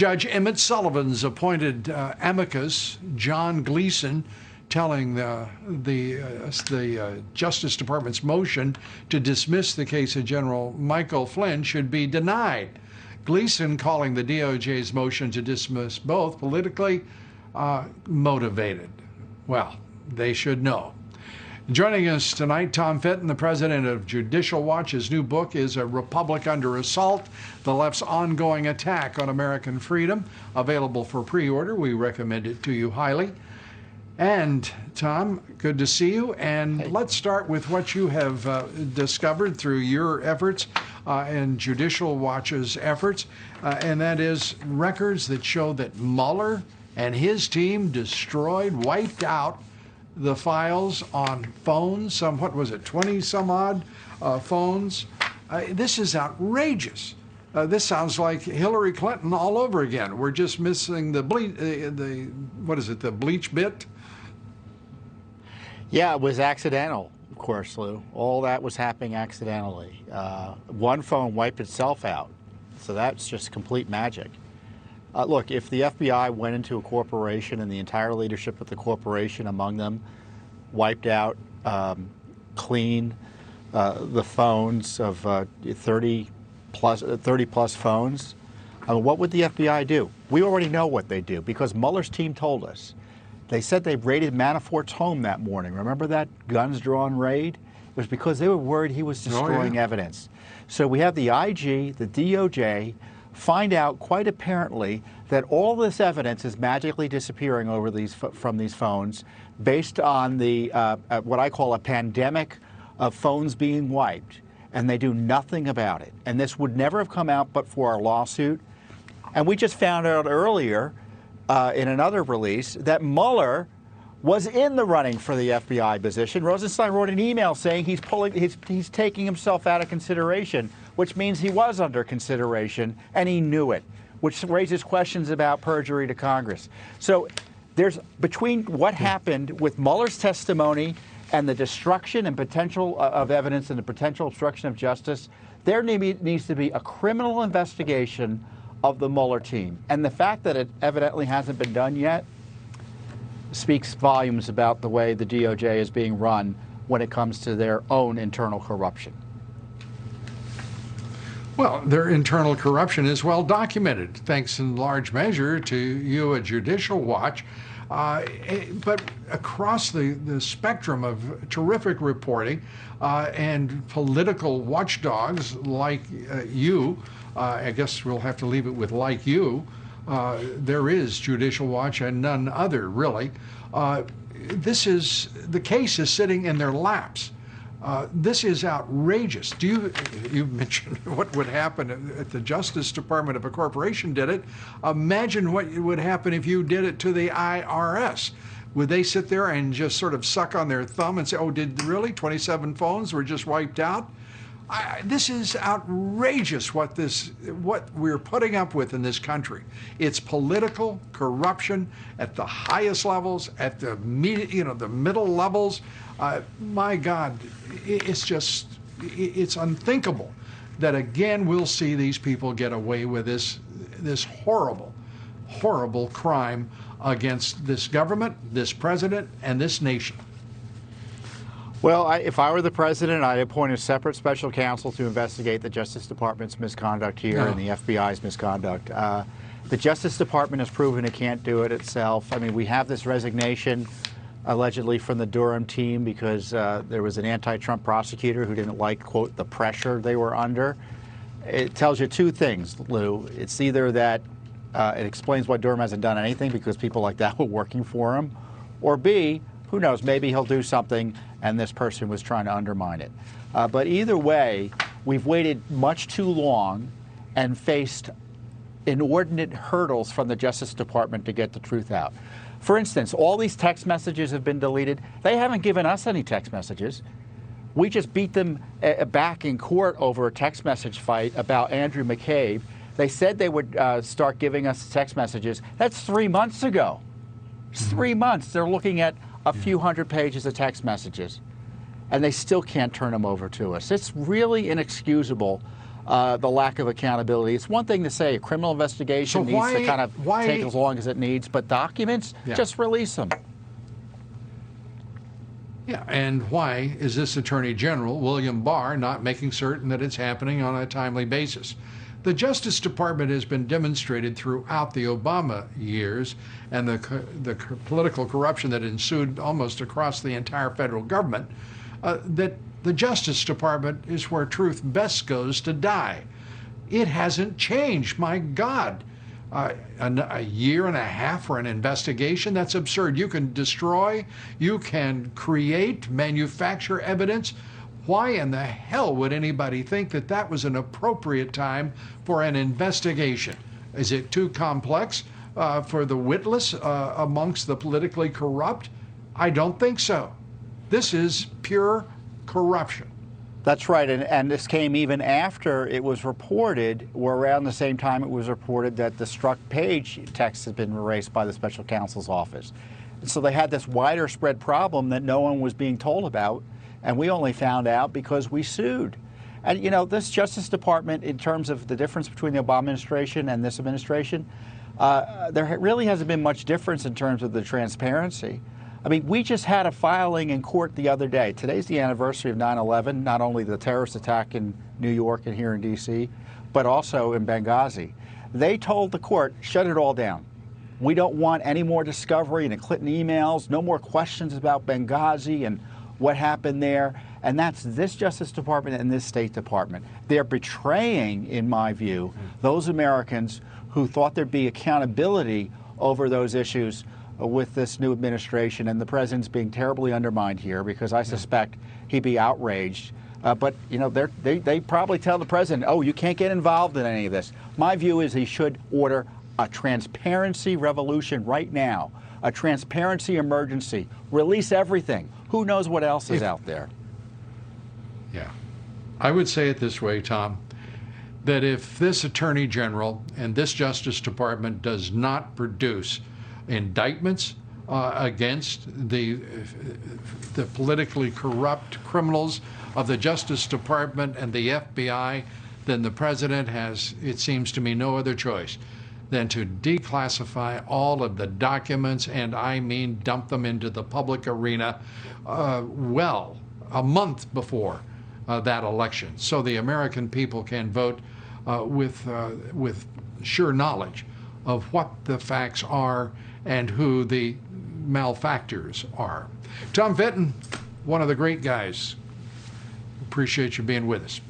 Judge Emmett Sullivan's appointed amicus, John Gleeson, telling the Justice Department's motion to dismiss the case of General Michael Flynn should be denied. Gleeson calling the DOJ's motion to dismiss both politically motivated. Well, they should know. Joining us tonight, Tom Fitton, the president of Judicial Watch. His new book is A Republic Under Assault, The Left's Ongoing Attack on American Freedom. Available for pre-order. We recommend it to you highly. And Tom, good to see you. And let's start with what you have discovered through your efforts and Judicial Watch's efforts. And that is records that show that Mueller and his team destroyed, wiped out the files on phones, what was it, 20 some odd phones. This is outrageous. This sounds like Hillary Clinton all over again. We're just missing the bleach bit? Yeah, it was accidental, of course, Lou. All that was happening accidentally. One phone wiped itself out, so that's just complete magic. Look, if the FBI went into a corporation and the entire leadership of the corporation among them wiped out, clean the phones of 30 plus phones, what would the FBI do? We already know what they do because Mueller's team told us. They said they raided Manafort's home that morning. Remember that guns-drawn raid? It was because they were worried he was destroying evidence. So we have the IG, the DOJ, find out quite apparently that all this evidence is magically disappearing from these phones based on the what I call a pandemic of phones being wiped, and they do nothing about it. And this would never have come out but for our lawsuit. And we just found out earlier in another release that Mueller was in the running for the FBI position. Rosenstein wrote an email saying he's taking himself out of consideration, which means he was under consideration and he knew it, which raises questions about perjury to Congress. So there's between what happened with Mueller's testimony and the destruction and potential of evidence and the potential obstruction of justice, there needs to be a criminal investigation of the Mueller team. And the fact that it evidently hasn't been done yet speaks volumes about the way the DOJ is being run when it comes to their own internal corruption. Well, their internal corruption is well documented, thanks in large measure to you at Judicial Watch. But across the spectrum of terrific reporting and political watchdogs like you, I guess we'll have to leave it with like you, there is Judicial Watch and none other, really. The case is sitting in their laps. This is outrageous. You mentioned what would happen at the Justice Department if a corporation did it. Imagine what would happen if you did it to the IRS. Would they sit there and just sort of suck on their thumb and say, oh, did really 27 phones were just wiped out? This is outrageous what we're putting up with in this country. It's political corruption at the highest levels, at the the middle levels. My God, it's unthinkable that again we'll see these people get away with this horrible, horrible crime against this government, this president, and this nation. Well, if I were the president, I'd appoint a separate special counsel to investigate the Justice Department's misconduct here and the FBI's misconduct. The Justice Department has proven it can't do it itself. I mean, we have this resignation allegedly from the Durham team because there was an anti-Trump prosecutor who didn't like, quote, the pressure they were under. It tells you two things, Lou. It's either that it explains why Durham hasn't done anything because people like that were working for him, or B, who knows, maybe he'll do something and this person was trying to undermine it. But either way, we've waited much too long and faced inordinate hurdles from the Justice Department to get the truth out. For instance, all these text messages have been deleted. They haven't given us any text messages. We just beat them back in court over a text message fight about Andrew McCabe. They said they would start giving us text messages. That's 3 months ago. It's 3 months. They're looking at a few hundred pages of text messages, and they still can't turn them over to us. It's really inexcusable the lack of accountability. It's one thing to say a criminal investigation needs to kind of take as long as it needs, but documents, just release them. Yeah, and why is this Attorney General, William Barr, not making certain that it's happening on a timely basis? The Justice Department has been demonstrated throughout the Obama years and the political corruption that ensued almost across the entire federal government, that the Justice Department is where truth best goes to die. It hasn't changed, my God. A year and a half for an investigation? That's absurd. You can destroy, you can create, manufacture evidence. Why in the hell would anybody think that that was an appropriate time for an investigation? Is it too complex for the witless amongst the politically corrupt? I don't think so. This is pure corruption. That's right, and this came even after it was reported, or around the same time it was reported, that the struck page text had been erased by the special counsel's office. And so they had this wider spread problem that no one was being told about, and we only found out because we sued. And you know, this Justice Department, in terms of the difference between the Obama administration and this administration, there really hasn't been much difference in terms of the transparency. I mean, we just had a filing in court the other day. Today's the anniversary of 9/11, not only the terrorist attack in New York and here in D.C., but also in Benghazi. They told the court, shut it all down. We don't want any more discovery in the Clinton emails, no more questions about Benghazi and what happened there. And that's this Justice Department and this State Department. They're betraying, in my view, those Americans who thought there'd be accountability over those issues with this new administration, and the president's being terribly undermined here because I suspect he'd be outraged. But you know, they probably tell the president, "Oh, you can't get involved in any of this." My view is he should order a transparency revolution right now, a transparency emergency. Release everything. Who knows what else is out there? Yeah, I would say it this way, Tom, that if this Attorney General and this Justice Department does not produce indictments against the politically corrupt criminals of the Justice Department and the FBI, then the president has, it seems to me, no other choice than to declassify all of the documents, and I mean dump them into the public arena well a month before that election, so the American people can vote with sure knowledge of what the facts are and who the malefactors are. Tom Fitton, one of the great guys. Appreciate you being with us.